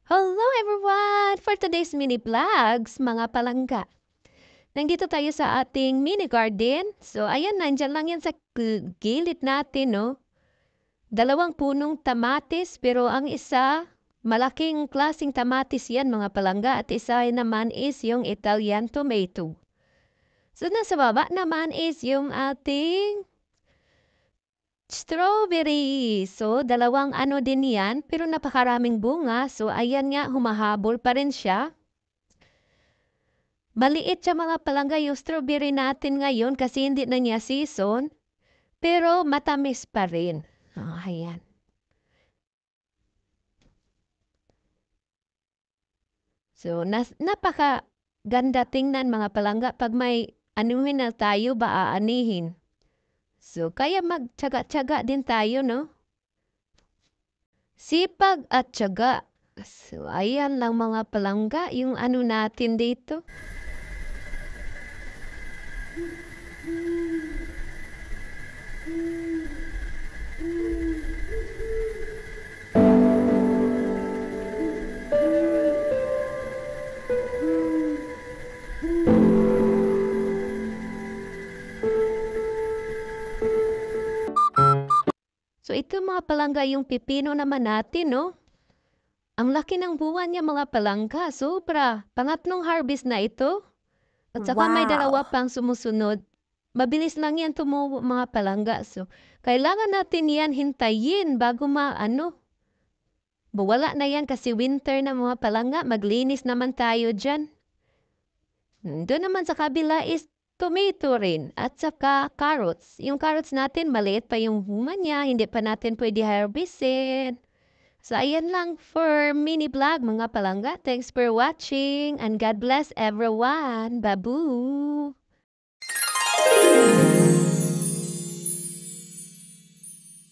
Hello everyone! For today's mini vlogs, mga palangga. Nandito tayo sa ating mini garden. So ayan, nandyan lang yan sa gilid natin, no? Dalawang punong tamatis, pero ang isa, malaking klaseng tamatis yan, mga palangga. At isa naman is yung Italian tomato. So nasa baba naman is yung ating strawberry. So, dalawang ano din yan, pero napakaraming bunga. So, ayan nga, humahabol pa rin siya. Maliit siya mga palangga yung strawberry natin ngayon kasi hindi na niya season. Pero matamis pa rin. Oh, ayan. So, napaka ganda tingnan mga palangga pag may anuhin na tayo ba aanihin. So, kaya magtyaga-tyaga din tayo, no? Sipag at tiyaga. So, ayan lang mga palangga, yung ano natin dito. So, ito mga palangga yung pipino naman natin, no? Ang laki ng buwan niya mga palangga, sobra. Pangatlong harvest na ito. At saka may dalawa pang sumusunod. Mabilis lang yan tumubo mga palangga. So, kailangan natin yan hintayin bago Wala na yan kasi winter na mga palangga. Maglinis naman tayo dyan. Doon naman sa kabila is tomato rin at saka carrots. Yung carrots natin, maliit pa yung bunga niya. Hindi pa natin pwede harvestin. So, ayan lang for mini vlog mga palangga. Thanks for watching and God bless everyone. Babu!